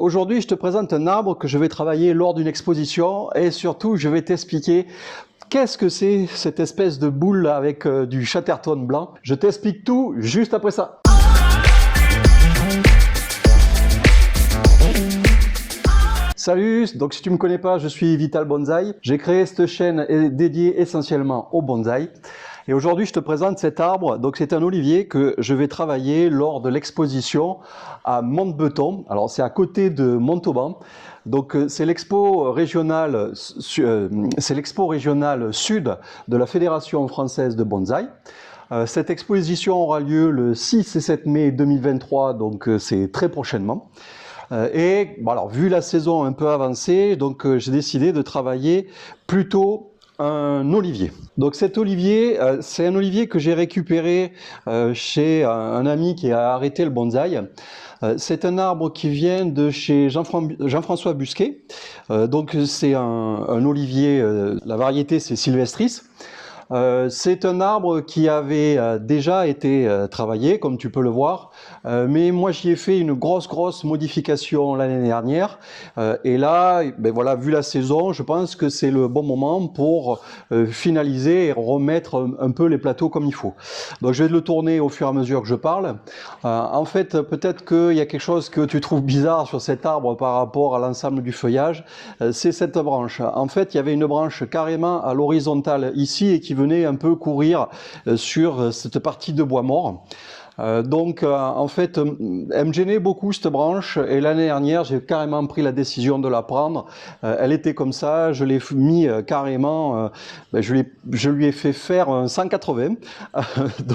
Aujourd'hui, je te présente un arbre que je vais travailler lors d'une exposition et surtout, je vais t'expliquer qu'est-ce que c'est cette espèce de boule avec du chatterton blanc. Je t'explique tout juste après ça. Salut, donc si tu ne me connais pas, je suis Vital Bonsaï. J'ai créé cette chaîne dédiée essentiellement au bonsaï. Et aujourd'hui, je te présente cet arbre. Donc, c'est un olivier que je vais travailler lors de l'exposition à Montbeton. Alors, c'est à côté de Montauban. Donc, c'est l'expo régionale sud de la Fédération française de bonsaï. Cette exposition aura lieu le 6 et 7 mai 2023, donc c'est très prochainement. Et bon, alors, vu la saison un peu avancée, donc j'ai décidé de travailler plutôt un olivier. Donc cet olivier, c'est un olivier que j'ai récupéré chez un ami qui a arrêté le bonsaï. C'est un arbre qui vient de chez Jean-François Busquet. Donc c'est un olivier, la variété c'est Sylvestris. C'est un arbre qui avait déjà été travaillé, comme tu peux le voir, mais moi j'y ai fait une grosse modification l'année dernière, et là, ben voilà, vu la saison, je pense que c'est le bon moment pour finaliser et remettre un peu les plateaux comme il faut. Donc je vais le tourner au fur et à mesure que je parle. En fait, peut-être qu'il y a quelque chose que tu trouves bizarre sur cet arbre par rapport à l'ensemble du feuillage, c'est cette branche. En fait, il y avait une branche carrément à l'horizontale ici et qui venait un peu courir sur cette partie de bois mort. Donc en fait, elle me gênait beaucoup cette branche et l'année dernière j'ai carrément pris la décision de la prendre. Elle était comme ça, je l'ai mis carrément, je lui ai fait faire un 180.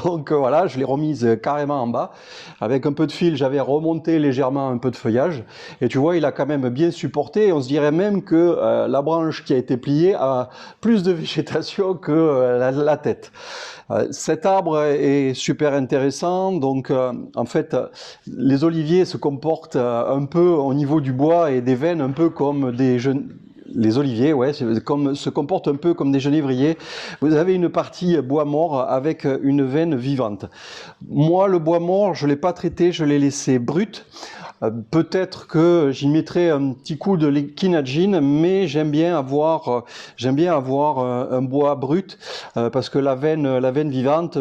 Donc voilà, je l'ai remise carrément en bas. Avec un peu de fil, j'avais remonté légèrement un peu de feuillage. Et tu vois, il a quand même bien supporté. On se dirait même que la branche qui a été pliée a plus de végétation que la tête. Cet arbre est super intéressant, donc en fait les oliviers se comportent un peu au niveau du bois et des veines un peu comme les oliviers, ouais, se comportent un peu comme des genévriers. Vous avez une partie bois mort avec une veine vivante. Moi, le bois mort, je ne l'ai pas traité, je l'ai laissé brut. Peut-être que j'y mettrai un petit coup de quinagine, mais j'aime bien avoir un bois brut parce que la veine vivante,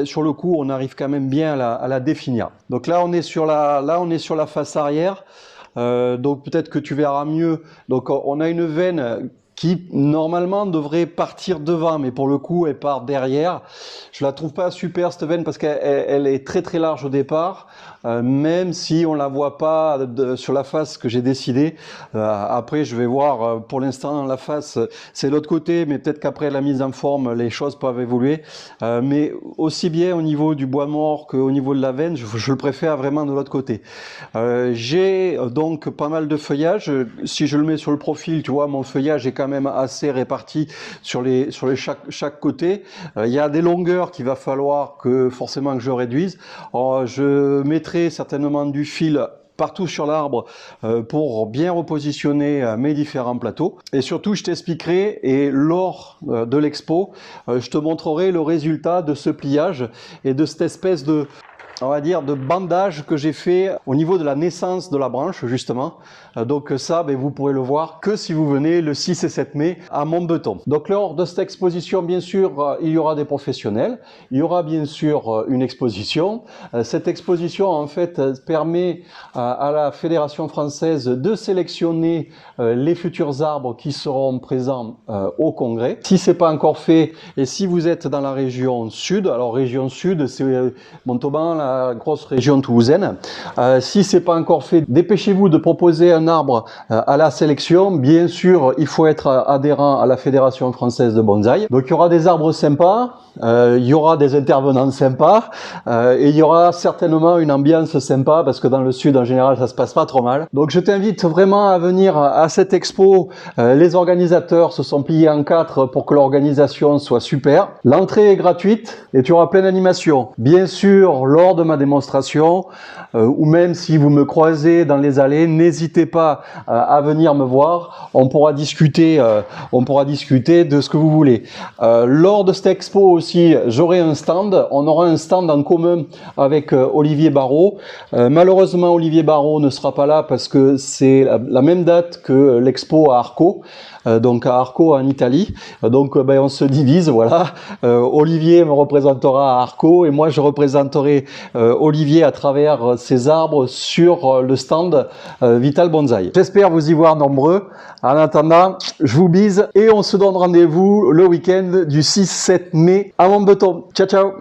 sur le coup, on arrive quand même bien à la définir. Donc là, on est sur la face arrière. Donc peut-être que tu verras mieux. Donc on a une veine qui normalement devrait partir devant, mais pour le coup elle part derrière. Je la trouve pas super cette veine parce qu'elle est très large au départ, même si on la voit pas sur la face que j'ai décidé. Après je vais voir, pour l'instant la face c'est l'autre côté, mais peut-être qu'après la mise en forme les choses peuvent évoluer. Mais aussi bien au niveau du bois mort qu'au niveau de la veine, je le préfère vraiment de l'autre côté. J'ai donc pas mal de feuillage. Si je le mets sur le profil, tu vois, mon feuillage est quand même assez réparti sur chaque côté. Il y a des longueurs qu'il va falloir forcément que je réduise. Je mettrai certainement du fil partout sur l'arbre pour bien repositionner mes différents plateaux. Et surtout, je t'expliquerai, et lors de l'expo, je te montrerai le résultat de ce pliage et de cette espèce de, on va dire, de bandage que j'ai fait au niveau de la naissance de la branche, justement. Donc ça, vous pourrez le voir que si vous venez le 6 et 7 mai à Montbeton. Donc lors de cette exposition, bien sûr, il y aura des professionnels. Il y aura bien sûr une exposition. Cette exposition, en fait, permet à la Fédération française de sélectionner les futurs arbres qui seront présents au congrès. Si c'est pas encore fait, et si vous êtes dans la région sud, alors région sud, c'est Montauban, la grosse région toulousaine. Si c'est pas encore fait, dépêchez-vous de proposer un arbre à la sélection. Bien sûr, il faut être adhérent à la Fédération française de bonsaï. Donc il y aura des arbres sympas, il y aura des intervenants sympas, et il y aura certainement une ambiance sympa parce que dans le sud en général ça se passe pas trop mal. Donc je t'invite vraiment à venir à cette expo. Les organisateurs se sont pliés en 4 pour que l'organisation soit super. L'entrée est gratuite et tu auras plein d'animations. Bien sûr, lors de de ma démonstration, ou même si vous me croisez dans les allées, n'hésitez pas à venir me voir. On pourra discuter de ce que vous voulez. Lors de cette expo aussi, j'aurai un stand. On aura un stand en commun avec Olivier Barraud. Malheureusement, Olivier Barraud ne sera pas là parce que c'est la même date que l'expo à Arco. Donc à Arco en Italie, donc on se divise, voilà. Olivier me représentera à Arco et moi je représenterai Olivier à travers ses arbres sur le stand Vital Bonsaï. J'espère vous y voir nombreux. En attendant, je vous bise et on se donne rendez-vous le week-end du 6-7 mai à Montbeton. Ciao ciao.